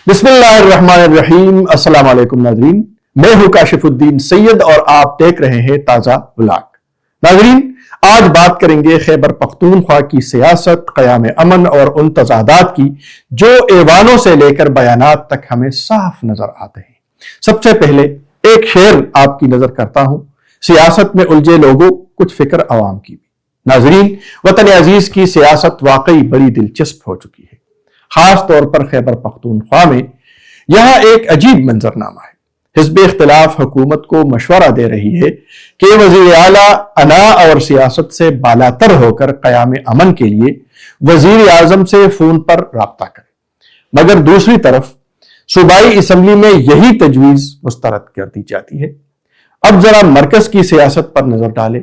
بسم اللہ الرحمن الرحیم۔ السلام علیکم ناظرین، میں ہوں کاشف الدین سید اور آپ دیکھ رہے ہیں تازہ ولاگ۔ ناظرین، آج بات کریں گے خیبر پختونخوا کی سیاست، قیام امن اور ان تضادات کی جو ایوانوں سے لے کر بیانات تک ہمیں صاف نظر آتے ہیں۔ سب سے پہلے ایک شعر آپ کی نظر کرتا ہوں، سیاست میں الجھے لوگوں کچھ فکر عوام کی بھی۔ ناظرین، وطن عزیز کی سیاست واقعی بڑی دلچسپ ہو چکی ہے، خاص طور پر خیبر پختونخوا میں۔ یہاں ایک عجیب منظرنامہ ہے۔ حزب اختلاف حکومت کو مشورہ دے رہی ہے کہ وزیر اعلیٰ انا اور سیاست سے بالاتر ہو کر قیام امن کے لیے وزیر اعظم سے فون پر رابطہ کرے، مگر دوسری طرف صوبائی اسمبلی میں یہی تجویز مسترد کر دی جاتی ہے۔ اب ذرا مرکز کی سیاست پر نظر ڈالیں۔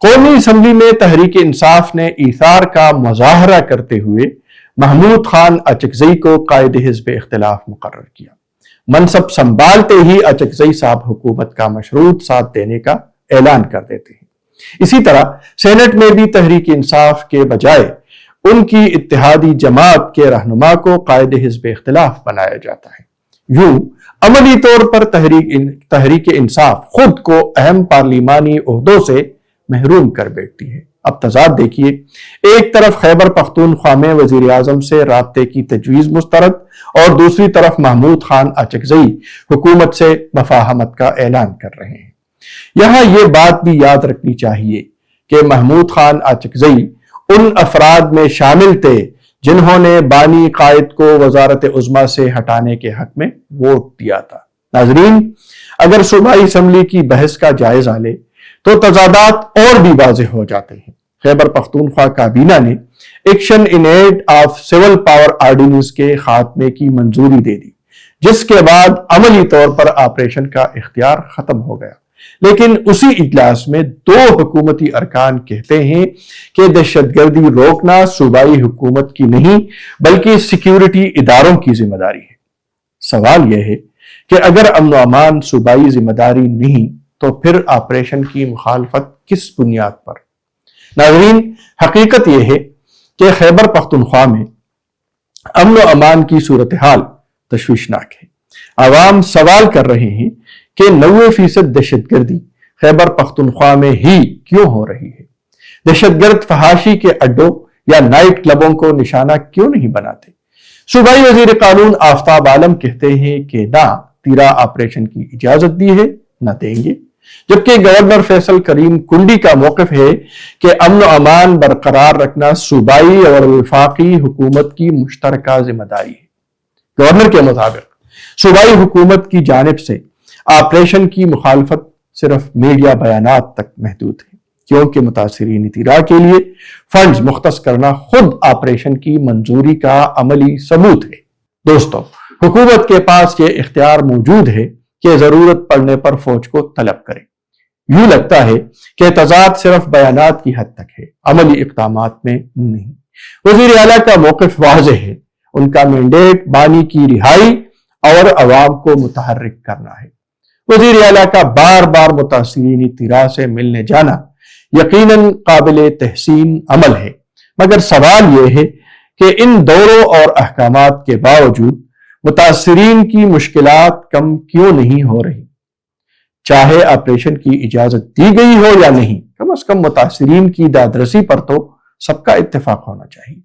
قومی اسمبلی میں تحریک انصاف نے ایثار کا مظاہرہ کرتے ہوئے محمود خان اچکزئی کو قائد حزب اختلاف مقرر کیا۔ منصب سنبھالتے ہی اچکزئی صاحب حکومت کا مشروط ساتھ دینے کا اعلان کر دیتے ہیں۔ اسی طرح سینٹ میں بھی تحریک انصاف کے بجائے ان کی اتحادی جماعت کے رہنما کو قائد حزب اختلاف بنایا جاتا ہے۔ یوں عملی طور پر تحریک انصاف خود کو اہم پارلیمانی عہدوں سے محروم کر بیٹھتی ہے۔ اب تضاد دیکھیے، ایک طرف خیبر پختونخوا میں وزیر اعظم سے رابطے کی تجویز مسترد اور دوسری طرف محمود خان اچکزئی حکومت سے مفاہمت کا اعلان کر رہے ہیں۔ یہاں یہ بات بھی یاد رکھنی چاہیے کہ محمود خان اچکزئی ان افراد میں شامل تھے جنہوں نے بانی قائد کو وزارت عظمیٰ سے ہٹانے کے حق میں ووٹ دیا تھا۔ ناظرین، اگر صوبائی اسمبلی کی بحث کا جائزہ لے تو تضادات اور بھی واضح ہو جاتے ہیں۔ خیبر پختونخوا کابینہ نے action in aid of civil power ordinance کے خاتمے کی منظوری دے دی، جس کے بعد عملی طور پر آپریشن کا اختیار ختم ہو گیا۔ لیکن اسی اجلاس میں دو حکومتی ارکان کہتے ہیں کہ دہشت گردی روکنا صوبائی حکومت کی نہیں بلکہ سیکیورٹی اداروں کی ذمہ داری ہے۔ سوال یہ ہے کہ اگر امن و امان صوبائی ذمہ داری نہیں تو پھر آپریشن کی مخالفت کس بنیاد پر؟ ناظرین، حقیقت یہ ہے کہ خیبر پختونخوا میں امن و امان کی صورتحال تشویشناک ہے۔ عوام سوال کر رہے ہیں کہ 90% دہشت گردی خیبر پختونخوا میں ہی کیوں ہو رہی ہے؟ دہشت گرد فحاشی کے اڈوں یا نائٹ کلبوں کو نشانہ کیوں نہیں بناتے؟ صوبائی وزیر قانون آفتاب عالم کہتے ہیں کہ نہ تیرا آپریشن کی اجازت دی ہے نہ دیں گے، جبکہ گورنر فیصل کریم کنڈی کا موقف ہے کہ امن و امان برقرار رکھنا صوبائی اور وفاقی حکومت کی مشترکہ ذمہ داری ہے۔ گورنر کے مطابق صوبائی حکومت کی جانب سے آپریشن کی مخالفت صرف میڈیا بیانات تک محدود ہے، کیونکہ متاثرین اطلاع کے لیے فنڈز مختص کرنا خود آپریشن کی منظوری کا عملی ثبوت ہے۔ دوستو، حکومت کے پاس یہ اختیار موجود ہے کہ ضرورت پڑنے پر فوج کو طلب کرے۔ یوں لگتا ہے کہ تضاد صرف بیانات کی حد تک ہے، عملی اقدامات میں نہیں۔ وزیر اعلیٰ کا موقف واضح ہے، ان کا مینڈیٹ بانی کی رہائی اور عوام کو متحرک کرنا ہے۔ وزیر اعلیٰ کا بار بار متاثرین اطلاع سے ملنے جانا یقیناً قابل تحسین عمل ہے، مگر سوال یہ ہے کہ ان دوروں اور احکامات کے باوجود متاثرین کی مشکلات کم کیوں نہیں ہو رہی؟ چاہے آپریشن کی اجازت دی گئی ہو یا نہیں، کم از کم متاثرین کی دادرسی پر تو سب کا اتفاق ہونا چاہیے۔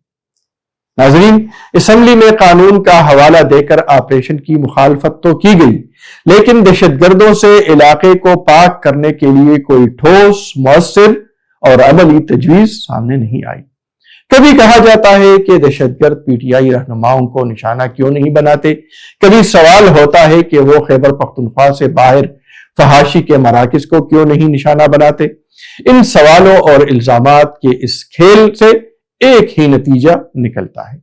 ناظرین، اسمبلی میں قانون کا حوالہ دے کر آپریشن کی مخالفت تو کی گئی، لیکن دہشت گردوں سے علاقے کو پاک کرنے کے لیے کوئی ٹھوس، مؤثر اور عملی تجویز سامنے نہیں آئی۔ کبھی کہا جاتا ہے کہ دہشت گرد پی ٹی آئی رہنماؤں کو نشانہ کیوں نہیں بناتے، کبھی سوال ہوتا ہے کہ وہ خیبر پختونخوا سے باہر فحاشی کے مراکز کو کیوں نہیں نشانہ بناتے۔ ان سوالوں اور الزامات کے اس کھیل سے ایک ہی نتیجہ نکلتا ہے،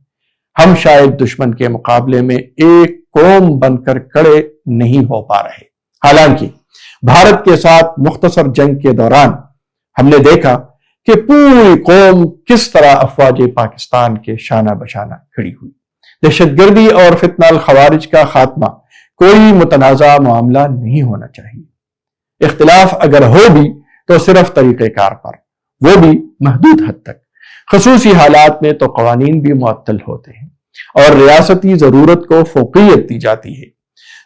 ہم شاید دشمن کے مقابلے میں ایک قوم بن کر کھڑے نہیں ہو پا رہے۔ حالانکہ بھارت کے ساتھ مختصر جنگ کے دوران ہم نے دیکھا کہ پوری قوم کس طرح افواج پاکستان کے شانہ بشانہ کھڑی ہوئی۔ دہشت گردی اور فتنہ الخوارج کا خاتمہ کوئی متنازع معاملہ نہیں ہونا چاہیے۔ اختلاف اگر ہو بھی تو صرف طریقہ کار پر، وہ بھی محدود حد تک۔ خصوصی حالات میں تو قوانین بھی معطل ہوتے ہیں۔ اور ریاستی ضرورت کو فوقیت دی جاتی ہے۔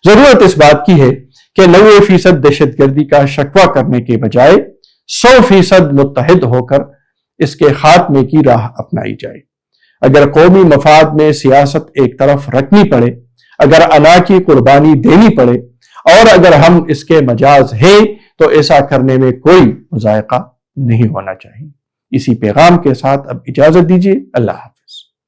ضرورت اس بات کی ہے کہ 90% دہشت گردی کا شکوہ کرنے کے بجائے 100% متحد ہو کر اس کے خاتمے کی راہ اپنائی جائے۔ اگر قومی مفاد میں سیاست ایک طرف رکھنی پڑے، اگر انا کی قربانی دینی پڑے، اور اگر ہم اس کے مجاز ہیں تو ایسا کرنے میں کوئی مضائقہ نہیں ہونا چاہیے۔ اسی پیغام کے ساتھ اب اجازت دیجیے، اللہ حافظ۔